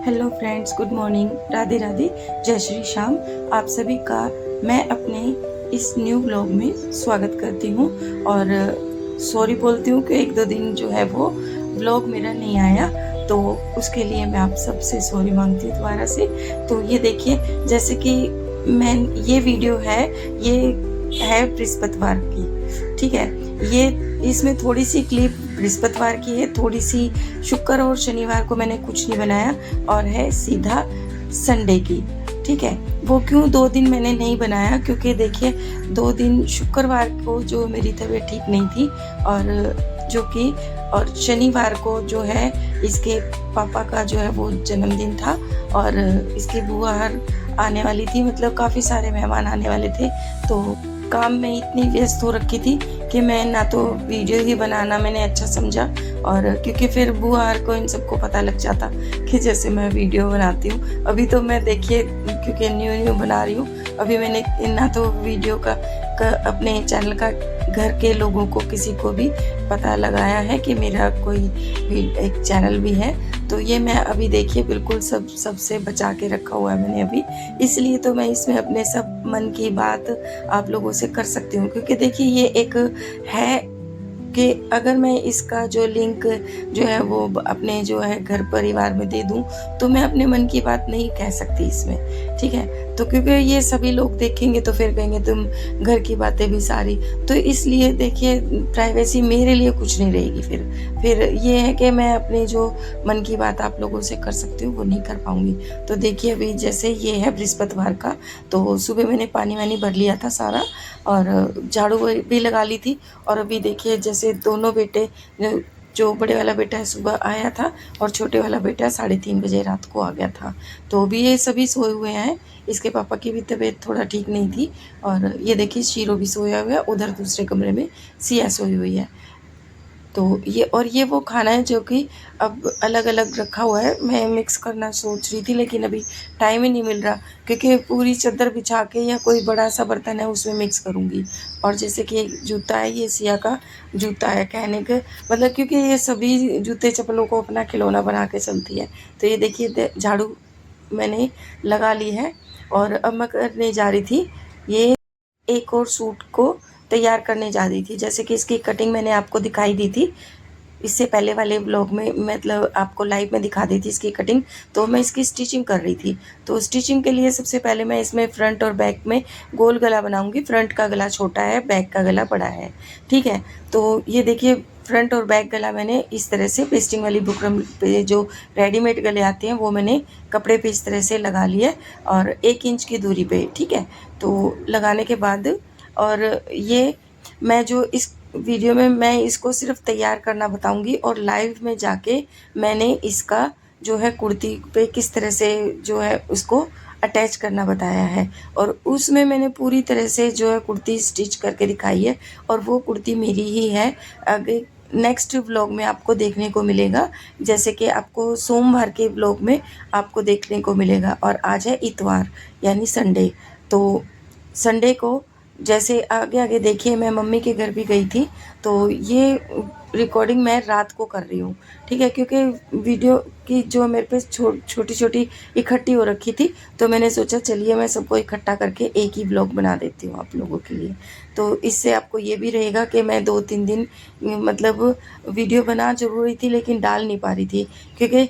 Hello friends, good morning, Radhe Radhe, जय श्री श्याम। आप सभी का मैं अपने इस न्यू ब्लॉग में स्वागत करती हूँ और सॉरी बोलती हूँ कि एक दो दिन जो है वो ब्लॉग मेरा नहीं आया, तो उसके लिए मैं आप सबसे सॉरी मांगती हूँ दोबारा से। तो ये देखिए, जैसे कि मैं ये वीडियो है, ये है बृहस्पतिवार की, ठीक है। ये इसमें थोड़ी सी क्लिप बृहस्पतिवार की है, थोड़ी सी शुक्र और शनिवार को मैंने कुछ नहीं बनाया, और है सीधा संडे की, ठीक है। वो क्यों 2 दिन मैंने नहीं बनाया, क्योंकि देखिए 2 दिन शुक्रवार को जो मेरी तबीयत ठीक नहीं थी, और शनिवार को जो है इसके पापा का जो है वो जन्मदिन था, और इसकी बुआ आने वाली थी, मतलब काफ़ी सारे मेहमान आने वाले थे। तो काम में इतनी व्यस्त हो रखी थी कि मैं ना तो वीडियो ही बनाना मैंने अच्छा समझा, और क्योंकि फिर बुआ को इन सबको पता लग जाता कि जैसे मैं वीडियो बनाती हूँ। अभी तो मैं देखिए, क्योंकि न्यू बना रही हूँ, अभी मैंने ना तो वीडियो का अपने चैनल का घर के लोगों को किसी को भी पता लगाया है कि मेरा कोई एक चैनल भी है। तो ये मैं अभी देखिए बिल्कुल सबसे बचा के रखा हुआ है मैंने अभी, इसलिए तो मैं इसमें अपने सब मन की बात आप लोगों से कर सकती हूँ। क्योंकि देखिए ये एक है कि अगर मैं इसका जो लिंक जो है वो अपने जो है घर परिवार में दे दूं, तो मैं अपने मन की बात नहीं कह सकती इसमें, ठीक है। तो क्योंकि ये सभी लोग देखेंगे तो फिर कहेंगे तुम घर की बातें भी सारी, तो इसलिए देखिए प्राइवेसी मेरे लिए कुछ नहीं रहेगी। फिर ये है कि मैं अपने जो मन की बात आप लोगों से कर सकती हूँ वो नहीं कर पाऊँगी। तो देखिए अभी जैसे ये है बृहस्पतिवार का, तो सुबह मैंने पानी वानी भर लिया था सारा, और झाड़ू भी लगा ली थी। और अभी देखिए जैसे दोनों बेटे, जो बड़े वाला बेटा है सुबह आया था, और छोटे वाला बेटा 3:30 बजे रात को आ गया था। तो अभी ये सभी सोए हुए हैं, इसके पापा की भी तबीयत थोड़ा ठीक नहीं थी। और ये देखिए शीरो भी सोया हुआ है, उधर दूसरे कमरे में सिया सोई हुई है। तो ये वो खाना है जो कि अब अलग अलग रखा हुआ है। मैं मिक्स करना सोच रही थी, लेकिन अभी टाइम ही नहीं मिल रहा, क्योंकि पूरी चादर बिछा के या कोई बड़ा सा बर्तन है उसमें मिक्स करूँगी। और जैसे कि एक जूता है, ये सिया का जूता है, कहने के मतलब, क्योंकि ये सभी जूते चप्पलों को अपना खिलौना बना के चलती है। तो ये देखिए झाड़ू मैंने लगा ली है, और अब मैं करने जा रही थी ये एक और सूट को तैयार करने जा रही थी। जैसे कि इसकी कटिंग मैंने आपको दिखाई दी थी इससे पहले वाले ब्लॉग में, मतलब आपको लाइव में दिखा दी थी इसकी कटिंग। तो मैं इसकी स्टिचिंग कर रही थी। तो स्टिचिंग के लिए सबसे पहले मैं इसमें फ्रंट और बैक में गोल गला बनाऊंगी। फ्रंट का गला छोटा है, बैक का गला बड़ा है, ठीक है। तो ये देखिए फ्रंट और बैक गला मैंने इस तरह से पेस्टिंग वाली बुकरम पे जो रेडीमेड गले आते हैं वो मैंने कपड़े पे इस तरह से लगा लिए, और 1 इंच की दूरी पे, ठीक है। तो लगाने के बाद, और ये मैं जो इस वीडियो में मैं इसको सिर्फ तैयार करना बताऊंगी, और लाइव में जाके मैंने इसका जो है कुर्ती पे किस तरह से जो है उसको अटैच करना बताया है। और उसमें मैंने पूरी तरह से जो है कुर्ती स्टिच करके दिखाई है, और वो कुर्ती मेरी ही है। आगे नेक्स्ट व्लॉग में आपको देखने को मिलेगा, जैसे कि आपको सोमवार के व्लॉग में आपको देखने को मिलेगा। और आज है इतवार यानी संडे। तो संडे को जैसे आगे आगे देखिए, मैं मम्मी के घर भी गई थी, तो ये रिकॉर्डिंग मैं रात को कर रही हूँ, ठीक है। क्योंकि वीडियो की जो मेरे पे छोटी छोटी इकट्ठी हो रखी थी, तो मैंने सोचा चलिए मैं सबको इकट्ठा करके एक ही ब्लॉग बना देती हूँ आप लोगों के लिए। तो इससे आपको ये भी रहेगा कि मैं 2-3 दिन मतलब वीडियो बना जरूर रही थी, लेकिन डाल नहीं पा रही थी, क्योंकि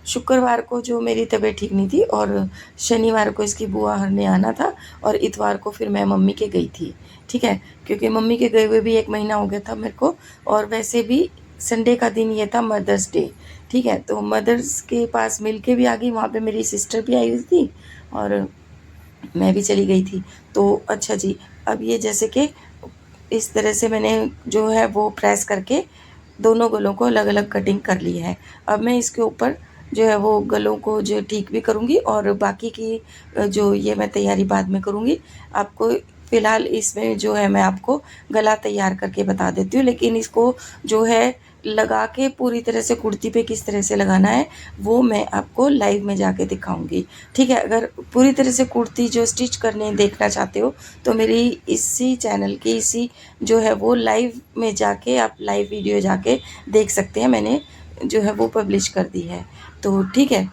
शुक्रवार को जो मेरी तबीयत ठीक नहीं थी, और शनिवार को इसकी बुआ ने आना था, और इतवार को फिर मैं मम्मी के गई थी, ठीक है। क्योंकि मम्मी के गए हुए भी 1 महीना हो गया था मेरे को, और वैसे भी संडे का दिन ये था मदर्स डे, ठीक है। तो मदर्स के पास मिल के भी आ गई, वहाँ पे मेरी सिस्टर भी आई हुई थी, और मैं भी चली गई थी। तो अच्छा जी, अब ये जैसे कि इस तरह से मैंने जो है वो प्रेस करके दोनों गलों को अलग अलग कटिंग कर ली है। अब मैं इसके ऊपर जो है वो गलों को जो ठीक भी करूँगी, और बाकी की जो ये मैं तैयारी बाद में करूँगी। आपको फ़िलहाल इसमें जो है मैं आपको गला तैयार करके बता देती हूँ, लेकिन इसको जो है लगा के पूरी तरह से कुर्ती पे किस तरह से लगाना है वो मैं आपको लाइव में जाके दिखाऊंगी, ठीक है। अगर पूरी तरह से कुर्ती जो स्टिच करने देखना चाहते हो, तो मेरी इसी चैनल की इसी जो है वो लाइव में जाके आप लाइव वीडियो जाके देख सकते हैं, मैंने जो है वो पब्लिश कर दी है। तो ठीक है,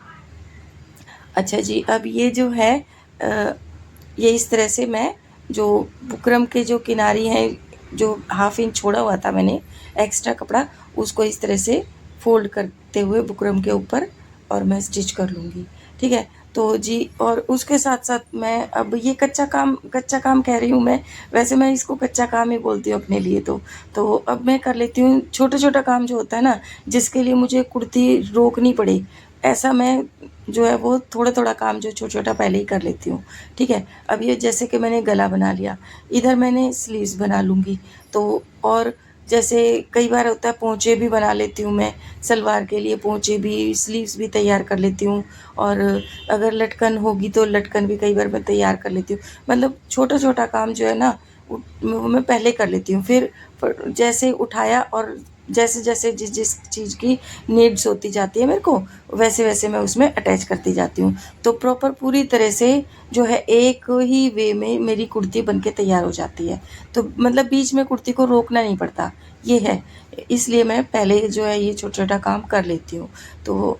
अच्छा जी, अब ये जो है अ, ये इस तरह से मैं जो बुकरम के जो किनारी हैं, जो हाफ इंच छोड़ा हुआ था मैंने एक्स्ट्रा कपड़ा, उसको इस तरह से फोल्ड करते हुए बुकरम के ऊपर और मैं स्टिच कर लूँगी। ठीक है, तो जी, और उसके साथ साथ मैं अब ये कच्चा काम कह रही हूँ मैं, वैसे मैं इसको कच्चा काम ही बोलती हूँ अपने लिए। तो अब मैं कर लेती हूँ छोटा छोटा काम जो होता है ना, जिसके लिए मुझे कुर्ती रोकनी पड़े, ऐसा मैं जो है वो थोड़ा थोड़ा काम जो छोटा छोटा पहले ही कर लेती हूँ। ठीक है, अब ये जैसे कि मैंने गला बना लिया, इधर मैंने स्लीव्स बना लूँगी। तो और जैसे कई बार होता है पोंचे भी बना लेती हूँ मैं, सलवार के लिए पोंचे भी, स्लीव्स भी तैयार कर लेती हूँ। और अगर लटकन होगी तो लटकन भी कई बार मैं तैयार कर लेती हूँ। मतलब छोटा छोटा काम जो है ना, वो मैं पहले कर लेती हूँ। फिर जैसे उठाया और जैसे जैसे जिस जिस चीज़ की नीड्स होती जाती है मेरे को, वैसे वैसे मैं उसमें अटैच करती जाती हूँ। तो प्रॉपर पूरी तरह से जो है एक ही वे में मेरी कुर्ती बन के तैयार हो जाती है। तो मतलब बीच में कुर्ती को रोकना नहीं पड़ता, ये है। इसलिए मैं पहले जो है ये छोटा छोटा काम कर लेती हूँ। तो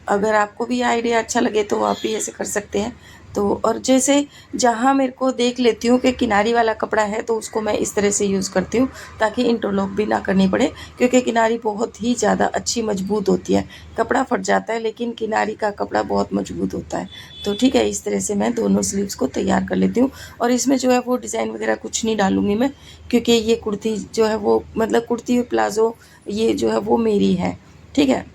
अगर आपको भी आइडिया अच्छा लगे तो आप भी ऐसे कर सकते हैं। तो और जैसे जहाँ मेरे को देख लेती हूँ कि किनारी वाला कपड़ा है, तो उसको मैं इस तरह से यूज़ करती हूँ ताकि इंटरलॉक भी ना करनी पड़े, क्योंकि किनारी बहुत ही ज़्यादा अच्छी मजबूत होती है। कपड़ा फट जाता है लेकिन किनारी का कपड़ा बहुत मजबूत होता है। तो ठीक है, इस तरह से मैं दोनों स्लीव्स को तैयार कर लेती हूँ। और इसमें जो है वो डिज़ाइन वगैरह कुछ नहीं डालूँगी मैं, क्योंकि ये कुर्ती जो है वो मतलब कुर्ती प्लाज़ो ये जो है वो मेरी है। ठीक है,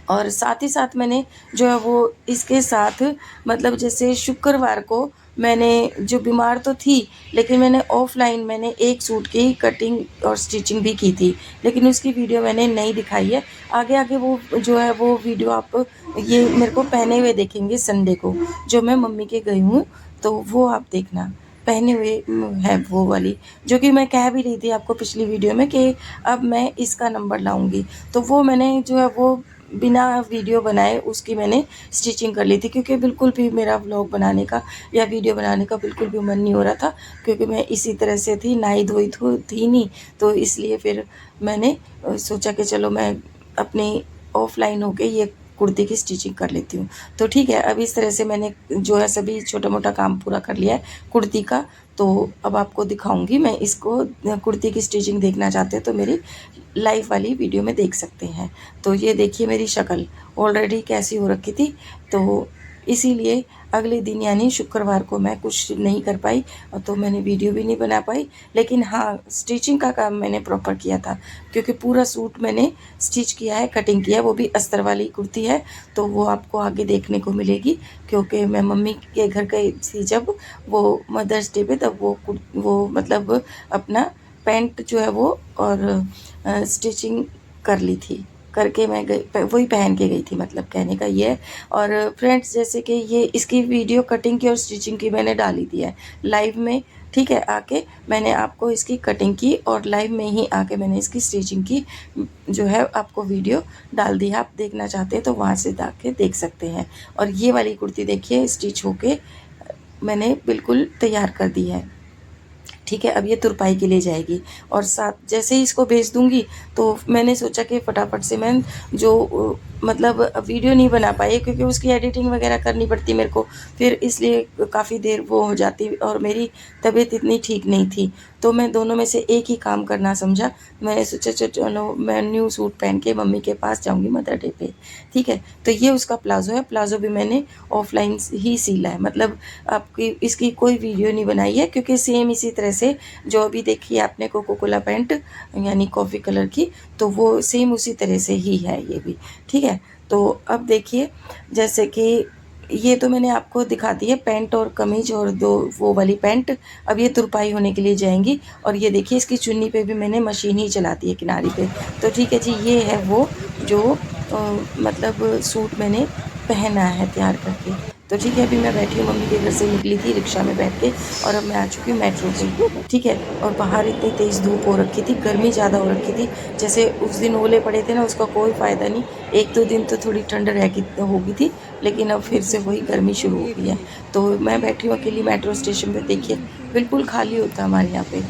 और साथ ही साथ मैंने जो है वो इसके साथ मतलब जैसे शुक्रवार को मैंने जो बीमार तो थी, लेकिन मैंने ऑफ़लाइन मैंने एक सूट की कटिंग और स्टिचिंग भी की थी, लेकिन उसकी वीडियो मैंने नहीं दिखाई है। आगे आगे वो जो है वो वीडियो आप ये मेरे को पहने हुए देखेंगे संडे को, जो मैं मम्मी के गई हूँ, तो वो आप देखना पहने हुए है वो वाली, जो कि मैं कह भी रही थी आपको पिछली वीडियो में कि अब मैं इसका नंबर लाऊंगी। तो वो मैंने जो है वो बिना वीडियो बनाए उसकी मैंने स्टिचिंग कर ली थी, क्योंकि बिल्कुल भी मेरा व्लॉग बनाने का या वीडियो बनाने का बिल्कुल भी मन नहीं हो रहा था, क्योंकि मैं इसी तरह से थी, नहाई धोई थी नहीं। तो इसलिए फिर मैंने सोचा कि चलो मैं अपनी ऑफलाइन होके ये कुर्ती की स्टिचिंग कर लेती हूँ। तो ठीक है, अब इस तरह से मैंने जो है सभी छोटा मोटा काम पूरा कर लिया है कुर्ती का। तो अब आपको दिखाऊंगी मैं इसको, कुर्ती की स्टिचिंग देखना चाहते हैं तो मेरी लाइव वाली वीडियो में देख सकते हैं। तो ये देखिए मेरी शक्ल ऑलरेडी कैसी हो रखी थी। तो इसीलिए अगले दिन यानी शुक्रवार को मैं कुछ नहीं कर पाई, और तो मैंने वीडियो भी नहीं बना पाई। लेकिन हाँ, स्टिचिंग का काम मैंने प्रॉपर किया था, क्योंकि पूरा सूट मैंने स्टिच किया है, कटिंग किया है, वो भी अस्तर वाली कुर्ती है। तो वो आपको आगे देखने को मिलेगी, क्योंकि मैं मम्मी के घर गई थी जब वो मदर्स डे पे, तब वो मतलब अपना पैंट जो है वो और स्टिचिंग कर ली थी, करके मैं गई, वही पहन के गई थी, मतलब कहने का ये है। और फ्रेंड्स जैसे कि ये इसकी वीडियो कटिंग की और स्टिचिंग की मैंने डाली दी है लाइव में। ठीक है, आके मैंने आपको इसकी कटिंग की और लाइव में ही आके मैंने इसकी स्टिचिंग की जो है आपको वीडियो डाल दी है। आप देखना चाहते हैं तो वहाँ से जाके देख सकते हैं। और ये वाली कुर्ती देखिए स्टिच होके मैंने बिल्कुल तैयार कर दी है। ठीक है, अब ये तुरपाई के लिए जाएगी, और साथ जैसे ही इसको भेज दूंगी, तो मैंने सोचा कि फटाफट से मैं जो मतलब वीडियो नहीं बना पाई, क्योंकि उसकी एडिटिंग वगैरह करनी पड़ती मेरे को, फिर इसलिए काफ़ी देर वो हो जाती, और मेरी तबीयत इतनी ठीक नहीं थी। तो मैं दोनों में से एक ही काम करना समझा। मैंने सोचा चलो मैं न्यू सूट पहन के मम्मी के पास जाऊंगी मदर डे पे। ठीक है, तो ये उसका प्लाज़ो है। प्लाज़ो भी मैंने ऑफलाइन ही सिला है, मतलब आपकी इसकी कोई वीडियो नहीं बनाई है, क्योंकि सेम इसी तरह से जो अभी देखी आपने कोको कोला पैंट यानी कॉफ़ी कलर की, तो वो सेम उसी तरह से ही है ये भी। ठीक है, तो अब देखिए जैसे कि ये तो मैंने आपको दिखा दी है पैंट और कमीज और दो वो वाली पैंट। अब ये तुरपाई होने के लिए जाएंगी, और ये देखिए इसकी चुन्नी पे भी मैंने मशीन ही चला दी है किनारी पे। तो ठीक है जी, ये है वो जो मतलब सूट मैंने पहना है तैयार करके। तो ठीक है, अभी मैं बैठी हूँ, मम्मी के घर से निकली थी रिक्शा में बैठ के, और अब मैं आ चुकी हूँ मेट्रो पे। ठीक है, और बाहर इतनी तेज़ धूप हो रखी थी, गर्मी ज़्यादा हो रखी थी। जैसे उस दिन ओले पड़े थे ना, उसका कोई फ़ायदा नहीं। एक दो दिन तो थोड़ी ठंड होगी थी, लेकिन अब फिर से वही गर्मी शुरू हो गई है। तो मैं बैठी हूँ अकेली मेट्रो स्टेशन पे, देखिए बिल्कुल खाली होता है हमारे यहाँ पे।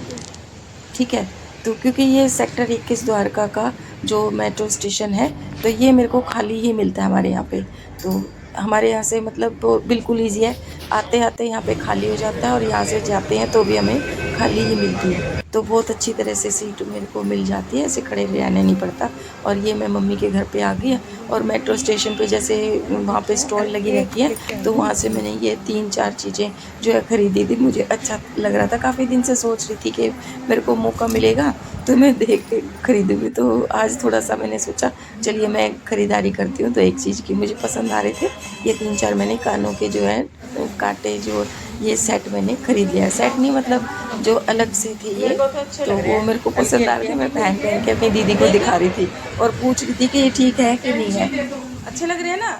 ठीक है, तो क्योंकि ये सेक्टर 21 द्वारका का जो मेट्रो स्टेशन है, तो ये मेरे को खाली ही मिलता है हमारे यहाँ पे। तो हमारे यहाँ से मतलब वो बिल्कुल ईज़ी है, आते आते यहाँ पे खाली हो जाता है और यहाँ से जाते हैं तो भी हमें खाली ही मिलती है। तो बहुत अच्छी तरह से सीट मेरे को मिल जाती है, ऐसे खड़े रहना नहीं पड़ता। और ये मैं मम्मी के घर पे आ गई और मेट्रो स्टेशन पे जैसे वहाँ पे स्टॉल लगी रहती है, तो वहाँ से मैंने ये 3-4 चीज़ें जो है ख़रीदी थी। मुझे अच्छा लग रहा था, काफ़ी दिन से सोच रही थी कि मेरे को मौका मिलेगा तो मैं देख के ख़रीदूँगी। तो आज थोड़ा-सा मैंने सोचा चलिए मैं ख़रीदारी करती हूँ। तो एक चीज़ की मुझे पसंद आ रहे थे, ये 3-4 मैंने कानों के जो है कांटे जो ये सेट मैंने ख़रीद लिया। सेट नहीं मतलब जो अलग से थे ये, तो वो मेरे को पसंद आ रहे थे। मैं पहन के अपनी दीदी को दिखा रही थी और पूछ रही थी कि ये ठीक है कि नहीं है, अच्छे लग रहे हैं ना।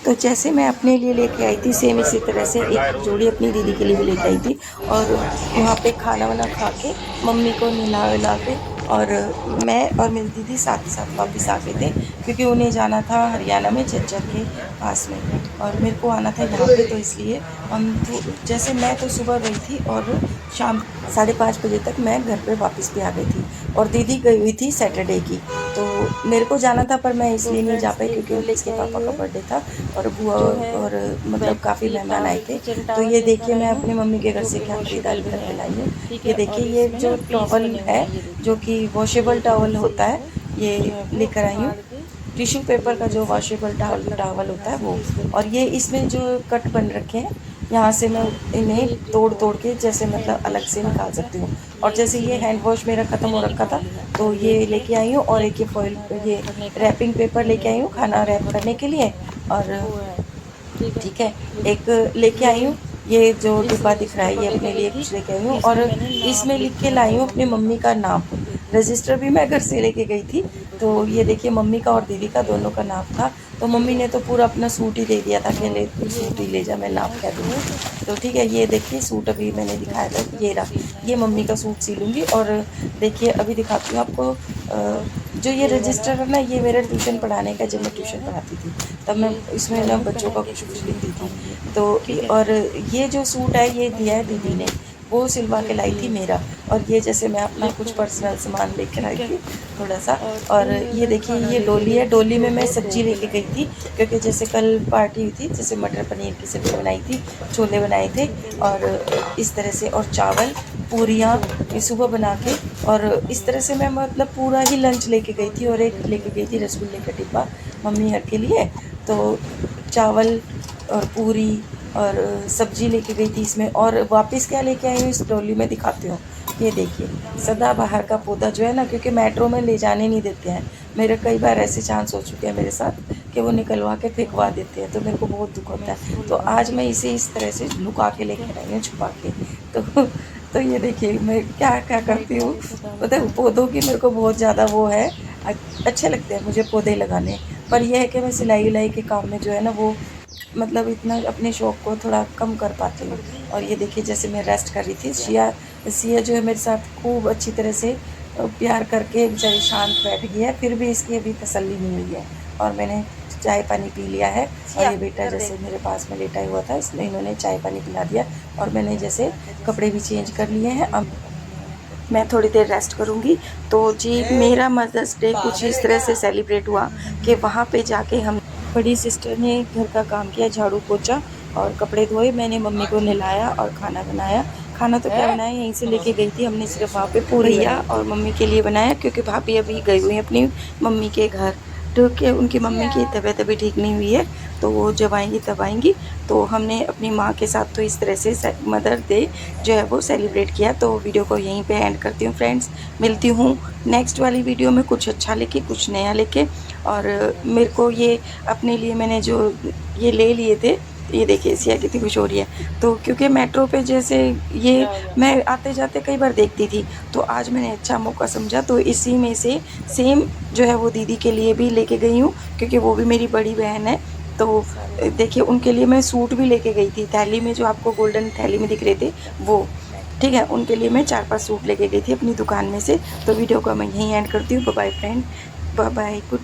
तो जैसे मैं अपने लिए लेके आई थी, सेम इसी तरह से एक जोड़ी अपनी दीदी के लिए भी लेके आई थी। और वहाँ पे खाना वाना खा के मम्मी को नहला वहला के और मैं और मेरी दीदी साथ ही साथ वापस आ गए थे, क्योंकि उन्हें जाना था हरियाणा में झज्जर के पास में और मेरे को आना था यहाँ पे। तो इसलिए हम तो जैसे मैं तो सुबह गई थी और शाम 5:30 बजे तक मैं घर पे वापस भी आ गई थी और दीदी गई हुई थी सैटरडे की। तो मेरे को जाना था पर मैं इसलिए नहीं जा पाई क्योंकि इसके पापा का बर्थडे था और बुआ और मतलब काफ़ी मेहमान आए थे। तो ये देखिए मैं अपनी मम्मी के घर से क्या खरीदारी करके लाई हूँ। ये देखिए ये जो टॉवल है जो कि वॉशेबल टॉवल होता है, ये लेकर आई हूँ। टिश्यू पेपर का जो वॉशेबल टॉवल होता है वो। और ये इसमें जो कट बन रखे हैं, यहाँ से मैं इन्हें तोड़ के जैसे मतलब अलग से निकाल सकती हूँ। और जैसे ये हैंड वॉश मेरा ख़त्म हो रखा था तो ये लेके आई हूँ और एक ये फॉइल ये रैपिंग पेपर लेके आई हूँ खाना रैप करने के लिए। और ठीक है, एक लेके आई हूँ ये जो डिब्बा दिख रहा है, ये अपने लिए कुछ लेके आई हूँ और इसमें लिख के लाई हूँ अपनी मम्मी का नाम। रजिस्टर भी मैं घर से लेके गई थी। तो ये देखिए मम्मी का और दीदी का दोनों का नाप था। तो मम्मी ने तो पूरा अपना सूट ही दे दिया था कि ले तू सूट ही ले जा, मैं नाप कह दूँगी। तो ठीक है, ये देखिए सूट अभी मैंने दिखाया था, ये रहा, ये मम्मी का सूट सी लूँगी। और देखिए अभी दिखाती हूँ आपको जो ये रजिस्टर है ना, ये मेरा ट्यूशन पढ़ाने का, जब मैं ट्यूशन पढ़ाती थी तब मैं इसमें ना बच्चों का कुछ लिखती थी। तो और ये जो सूट है ये दिया है दीदी ने, वो सिलवा के लाई थी मेरा। और ये जैसे मैं अपना कुछ पर्सनल सामान लेकर आई थी थोड़ा सा। और ये देखिए ये डोली है, डोली में मैं सब्ज़ी लेके गई थी क्योंकि जैसे कल पार्टी हुई थी, जैसे मटर पनीर की सब्ज़ी बनाई थी, छोले बनाए थे और इस तरह से, और चावल पूरियाँ ये सुबह बना के। और इस तरह से मैं मतलब पूरा ही लंच लेके गई थी। और एक लेके गई थी रसगुल्ले का डिब्बा मम्मी हर के लिए। तो चावल और पूरी और सब्ज़ी लेके गई थी इसमें। और वापस क्या लेके आई हूँ इस ट्रॉली में दिखाती हूँ। ये देखिए सदाबहार का पौधा जो है ना, क्योंकि मेट्रो में ले जाने नहीं देते हैं। मेरे कई बार ऐसे चांस हो चुके हैं मेरे साथ कि वो निकलवा के फेंकवा देते हैं, तो मेरे को बहुत दुख होता है। तो आज मैं इसे इस तरह से लुका के लेकर आई हूँ, छुपा के। तो ये देखिए मैं क्या क्या करती हूँ, मतलब पौधों की मेरे को बहुत ज़्यादा वो है, अच्छे लगते हैं मुझे पौधे लगाने। पर यह है कि मैं सिलाई विलाई के काम में जो है ना वो मतलब इतना अपने शौक़ को थोड़ा कम कर पाती हूँ। और ये देखिए जैसे मैं रेस्ट कर रही थी, सिया जो है मेरे साथ खूब अच्छी तरह से प्यार करके बेचारी शांत बैठ गई है, फिर भी इसकी अभी तसल्ली नहीं हुई है। और मैंने चाय पानी पी लिया है। और ये बेटा जैसे मेरे पास में लेटा हुआ था, इसने इन्होंने चाय पानी पिला दिया और मैंने जैसे कपड़े भी चेंज कर लिए हैं। अब मैं थोड़ी देर रेस्ट करूँगी। तो जी मेरा मदर्स डे कुछ इस तरह से सेलिब्रेट हुआ कि वहाँ पे जाके हम बड़ी सिस्टर ने घर का काम किया, झाड़ू पोछा और कपड़े धोए, मैंने मम्मी को नहलाया और खाना बनाया। खाना तो क्या बनाया, यहीं से लेके गई थी, हमने सिर्फ वहाँ पे भैया और मम्मी के लिए बनाया क्योंकि भाभी अभी गई हुई हैं अपनी मम्मी के घर, क्योंकि उनकी मम्मी की तबीयत अभी ठीक नहीं हुई है, तो वो जब आएंगी तब आएंगी। तो हमने अपनी माँ के साथ तो इस तरह से मदर डे जो है वो सेलिब्रेट किया। तो वीडियो को यहीं पे एंड करती हूँ फ्रेंड्स, मिलती हूँ नेक्स्ट वाली वीडियो में कुछ अच्छा लेके, कुछ नया लेके। और मेरे को ये अपने लिए मैंने जो ये ले लिए थे, ये देखिए सिया कितनी खुश हो रही है। तो क्योंकि मेट्रो पे जैसे ये मैं आते जाते कई बार देखती थी, तो आज मैंने अच्छा मौका समझा तो इसी में से सेम जो है वो दीदी के लिए भी लेके गई हूँ, क्योंकि वो भी मेरी बड़ी बहन है। तो देखिए उनके लिए मैं सूट भी लेके गई थी, थैली में जो आपको गोल्डन थैली में दिख रहे थे वो, ठीक है, उनके लिए मैं 4-5 सूट लेके गई थी अपनी दुकान में से। तो वीडियो को मैं यहीं एंड करती हूँ। Bye bye friend, bye bye, good bye.